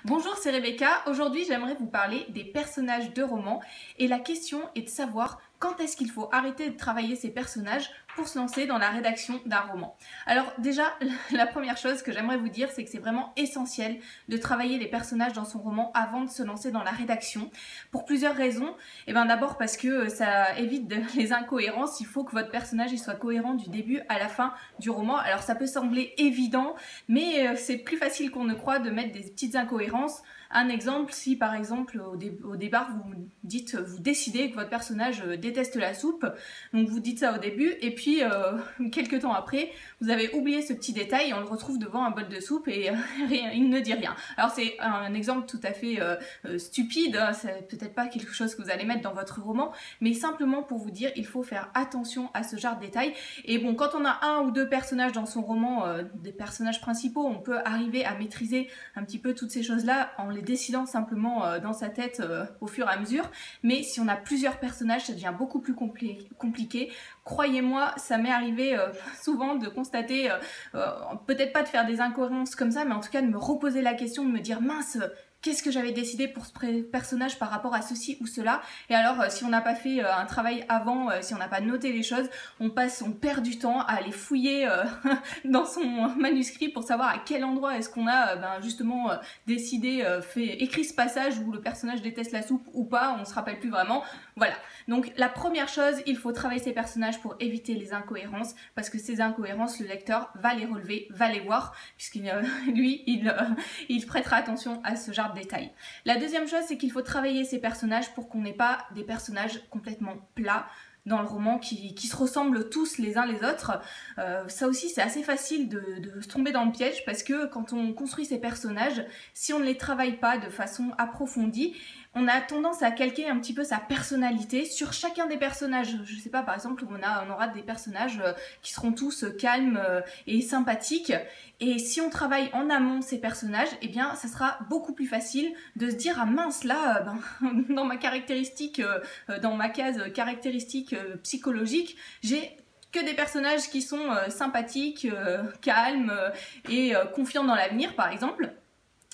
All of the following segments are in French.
Bonjour, c'est Rebecca. Aujourd'hui, j'aimerais vous parler des personnages de romans et la question est de savoir quand est-ce qu'il faut arrêter de travailler ces personnages pour se lancer dans la rédaction d'un roman. Alors déjà, la première chose que j'aimerais vous dire, c'est que c'est vraiment essentiel de travailler les personnages dans son roman avant de se lancer dans la rédaction pour plusieurs raisons. D'abord parce que ça évite les incohérences, il faut que votre personnage il soit cohérent du début à la fin du roman. Alors ça peut sembler évident, mais c'est plus facile qu'on ne croit de mettre des petites incohérences. Un exemple, si par exemple au départ vous décidez que votre personnage déteste la soupe, donc vous dites ça au début et puis quelques temps après vous avez oublié ce petit détail et on le retrouve devant un bol de soupe et rien, il ne dit rien. Alors c'est un exemple tout à fait stupide, hein, c'est peut-être pas quelque chose que vous allez mettre dans votre roman, mais simplement pour vous dire il faut faire attention à ce genre de détails. Et bon, quand on a un ou deux personnages dans son roman, des personnages principaux, on peut arriver à maîtriser un petit peu toutes ces choses-là en les décidant simplement dans sa tête au fur et à mesure. Mais si on a plusieurs personnages, ça devient beaucoup plus compliqué. Croyez-moi, ça m'est arrivé souvent de constater, peut-être pas de faire des incohérences comme ça, mais en tout cas de me reposer la question, de me dire mince, qu'est-ce que j'avais décidé pour ce personnage par rapport à ceci ou cela. Et alors si on n'a pas fait un travail avant, si on n'a pas noté les choses, on perd du temps à aller fouiller dans son manuscrit pour savoir à quel endroit est-ce qu'on a justement décidé, écrit ce passage où le personnage déteste la soupe ou pas, on se rappelle plus vraiment. Voilà, donc la première chose, il faut travailler ces personnages pour éviter les incohérences, parce que ces incohérences, le lecteur va les relever, va les voir, puisqu'il lui, il prêtera attention à ce genre de détails. La deuxième chose, c'est qu'il faut travailler ces personnages pour qu'on n'ait pas des personnages complètement plats dans le roman qui se ressemblent tous les uns les autres. Ça aussi c'est assez facile de se tomber dans le piège parce que quand on construit ces personnages, si on ne les travaille pas de façon approfondie, on a tendance à calquer un petit peu sa personnalité sur chacun des personnages. Je sais pas, par exemple, on aura des personnages qui seront tous calmes et sympathiques. Et si on travaille en amont ces personnages, eh bien, ça sera beaucoup plus facile de se dire ah mince là, dans ma caractéristique, dans ma case caractéristique psychologique, j'ai que des personnages qui sont sympathiques, calmes et confiants dans l'avenir, par exemple.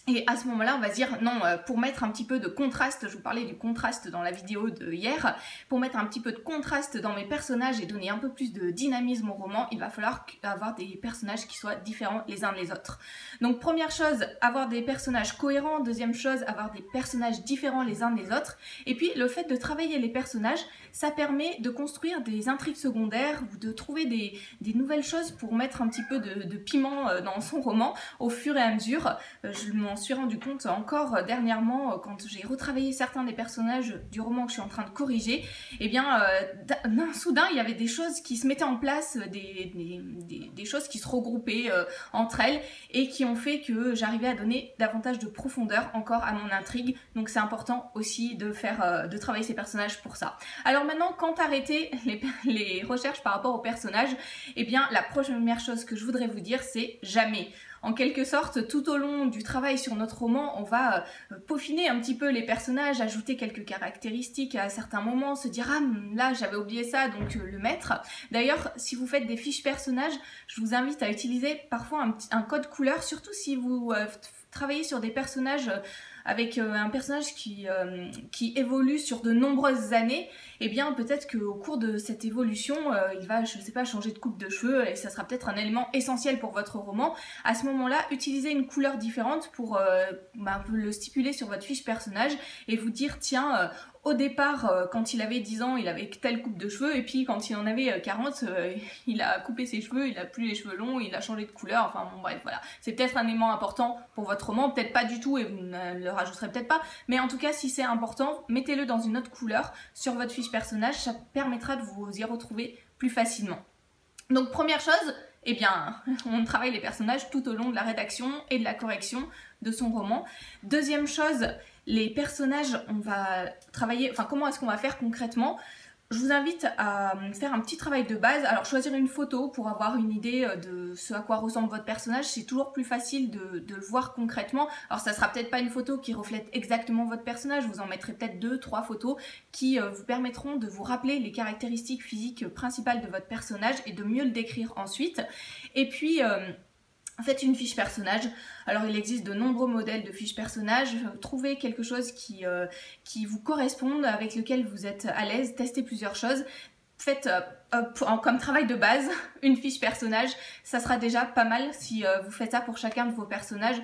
Et à ce moment-là, on va se dire non, pour mettre un petit peu de contraste, je vous parlais du contraste dans la vidéo de hier, pour mettre un petit peu de contraste dans mes personnages et donner un peu plus de dynamisme au roman, il va falloir avoir des personnages qui soient différents les uns des autres. Donc première chose, avoir des personnages cohérents, deuxième chose, avoir des personnages différents les uns des autres, et puis le fait de travailler les personnages, ça permet de construire des intrigues secondaires ou de trouver des nouvelles choses pour mettre un petit peu de piment dans son roman au fur et à mesure. Je m'en suis rendu compte encore dernièrement quand j'ai retravaillé certains des personnages du roman que je suis en train de corriger, et bien soudain il y avait des choses qui se mettaient en place, des choses qui se regroupaient entre elles et qui ont fait que j'arrivais à donner davantage de profondeur encore à mon intrigue. Donc c'est important aussi de travailler ces personnages pour ça. Alors maintenant, quand arrêter les recherches par rapport aux personnages, et bien la première chose que je voudrais vous dire, c'est jamais. En quelque sorte, tout au long du travail sur notre roman, on va peaufiner un petit peu les personnages, ajouter quelques caractéristiques à certains moments, se dire « Ah, là, j'avais oublié ça, donc le mettre ». D'ailleurs, si vous faites des fiches personnages, je vous invite à utiliser parfois un code couleur, surtout si vous travaillez sur des personnages avec un personnage qui évolue sur de nombreuses années, et bien peut-être qu'au cours de cette évolution, il va, je sais pas, changer de coupe de cheveux et ça sera peut-être un élément essentiel pour votre roman. À ce moment-là, utilisez une couleur différente pour le stipuler sur votre fiche personnage et vous dire tiens, au départ, quand il avait 10 ans, il avait telle coupe de cheveux, et puis quand il en avait 40, il a coupé ses cheveux, il a plus les cheveux longs, il a changé de couleur, enfin bon bref, voilà. C'est peut-être un élément important pour votre roman, peut-être pas du tout, et vous ne le rajouterez peut-être pas, mais en tout cas, si c'est important, mettez-le dans une autre couleur sur votre fiche personnage, ça permettra de vous y retrouver plus facilement. Donc première chose, eh bien, on travaille les personnages tout au long de la rédaction et de la correction de son roman. Deuxième chose, les personnages, on va travailler, enfin comment est-ce qu'on va faire concrètement? Je vous invite à faire un petit travail de base. Alors choisir une photo pour avoir une idée de ce à quoi ressemble votre personnage, c'est toujours plus facile de le voir concrètement. Alors ça sera peut-être pas une photo qui reflète exactement votre personnage, vous en mettrez peut-être 2-3 photos qui vous permettront de vous rappeler les caractéristiques physiques principales de votre personnage et de mieux le décrire ensuite. Et puis Faites une fiche personnage. Alors il existe de nombreux modèles de fiches personnage. Trouvez quelque chose qui vous corresponde, avec lequel vous êtes à l'aise. Testez plusieurs choses. Faites comme travail de base une fiche personnage. Ça sera déjà pas mal si vous faites ça pour chacun de vos personnages.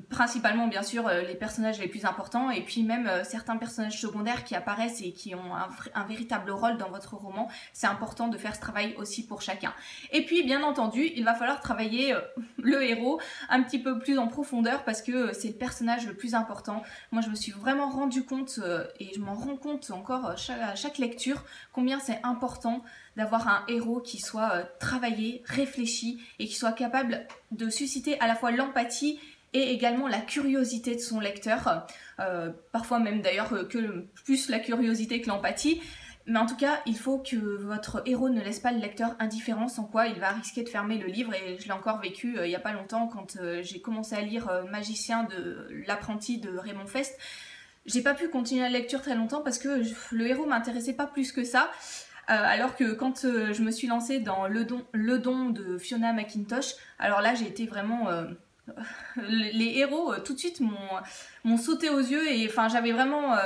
Principalement bien sûr les personnages les plus importants, et puis même certains personnages secondaires qui apparaissent et qui ont un véritable rôle dans votre roman. C'est important de faire ce travail aussi pour chacun. Et puis bien entendu il va falloir travailler le héros un petit peu plus en profondeur, parce que c'est le personnage le plus important. Moi je me suis vraiment rendu compte et je m'en rends compte encore à chaque lecture, combien c'est important d'avoir un héros qui soit travaillé, réfléchi, et qui soit capable de susciter à la fois l'empathie et également la curiosité de son lecteur, parfois même d'ailleurs que plus la curiosité que l'empathie. Mais en tout cas, il faut que votre héros ne laisse pas le lecteur indifférent, sans quoi il va risquer de fermer le livre. Et je l'ai encore vécu il n'y a pas longtemps quand j'ai commencé à lire Magicien de l'apprenti de Raymond Fest. J'ai pas pu continuer la lecture très longtemps parce que le héros m'intéressait pas plus que ça. Alors que quand je me suis lancée dans Le Don de Fiona McIntosh, alors là j'ai été vraiment... les héros tout de suite m'ont sauté aux yeux, et enfin j'avais vraiment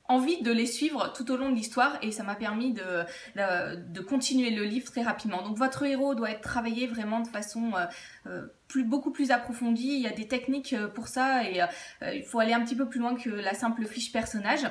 envie de les suivre tout au long de l'histoire, et ça m'a permis de continuer le livre très rapidement. Donc votre héros doit être travaillé vraiment de façon beaucoup plus approfondie. Il y a des techniques pour ça, et il faut aller un petit peu plus loin que la simple fiche personnage.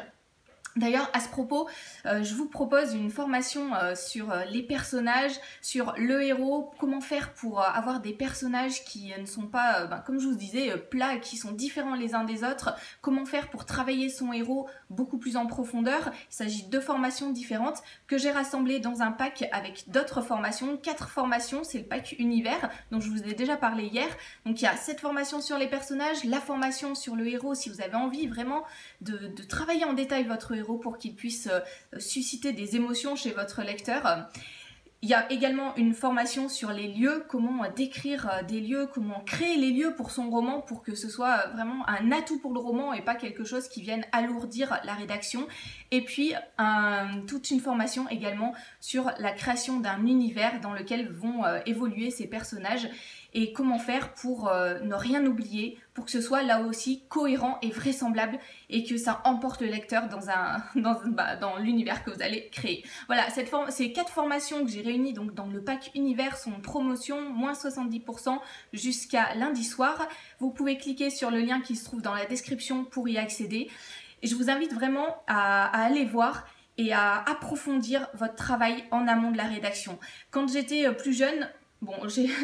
D'ailleurs, à ce propos, je vous propose une formation sur les personnages, sur le héros, comment faire pour avoir des personnages qui ne sont pas, comme je vous disais, plats, qui sont différents les uns des autres, comment faire pour travailler son héros beaucoup plus en profondeur. Il s'agit de 2 formations différentes que j'ai rassemblées dans un pack avec d'autres formations, 4 formations, c'est le pack univers dont je vous ai déjà parlé hier. Donc il y a cette formation sur les personnages, la formation sur le héros si vous avez envie vraiment de travailler en détail votre héros pour qu'il puisse susciter des émotions chez votre lecteur. Il y a également une formation sur les lieux, comment décrire des lieux, comment créer les lieux pour son roman pour que ce soit vraiment un atout pour le roman et pas quelque chose qui vienne alourdir la rédaction. Et puis toute une formation également sur la création d'un univers dans lequel vont évoluer ces personnages, et comment faire pour ne rien oublier, pour que ce soit là aussi cohérent et vraisemblable, et que ça emporte le lecteur dans l'univers que vous allez créer. Voilà, ces 4 formations que j'ai réunies donc dans le pack univers sont en promotion, moins 70% jusqu'à lundi soir. Vous pouvez cliquer sur le lien qui se trouve dans la description pour y accéder. Et je vous invite vraiment à aller voir et à approfondir votre travail en amont de la rédaction. Quand j'étais plus jeune, bon,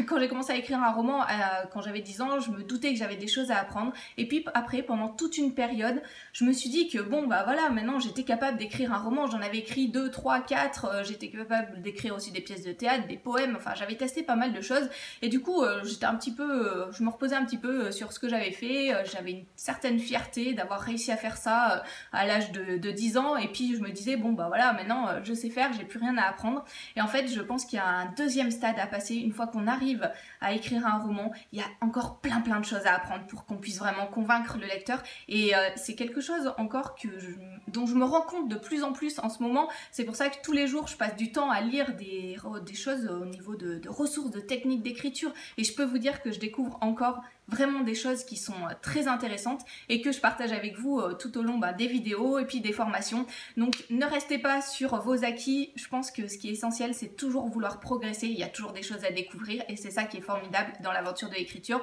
quand j'ai commencé à écrire un roman, quand j'avais 10 ans, je me doutais que j'avais des choses à apprendre. Et puis après, pendant toute une période, je me suis dit que bon, bah voilà, maintenant j'étais capable d'écrire un roman. J'en avais écrit 2, 3, 4. J'étais capable d'écrire aussi des pièces de théâtre, des poèmes. Enfin, j'avais testé pas mal de choses. Et du coup, je me reposais un petit peu sur ce que j'avais fait. J'avais une certaine fierté d'avoir réussi à faire ça à l'âge de 10 ans. Et puis je me disais, bon, bah voilà, maintenant je sais faire, j'ai plus rien à apprendre. Et en fait, je pense qu'il y a un deuxième stade à passer. Une fois qu'on arrive à écrire un roman, il y a encore plein de choses à apprendre pour qu'on puisse vraiment convaincre le lecteur. Et c'est quelque chose encore dont je me rends compte de plus en plus en ce moment. C'est pour ça que tous les jours je passe du temps à lire des choses au niveau de ressources, de techniques d'écriture, et je peux vous dire que je découvre encore vraiment des choses qui sont très intéressantes et que je partage avec vous tout au long des vidéos et puis des formations. Donc ne restez pas sur vos acquis. Je pense que ce qui est essentiel, c'est toujours vouloir progresser. Il y a toujours des choses à découvrir, et c'est ça qui est formidable dans l'aventure de l'écriture.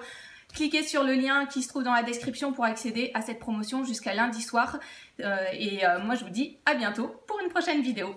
Cliquez sur le lien qui se trouve dans la description pour accéder à cette promotion jusqu'à lundi soir. Moi je vous dis à bientôt pour une prochaine vidéo.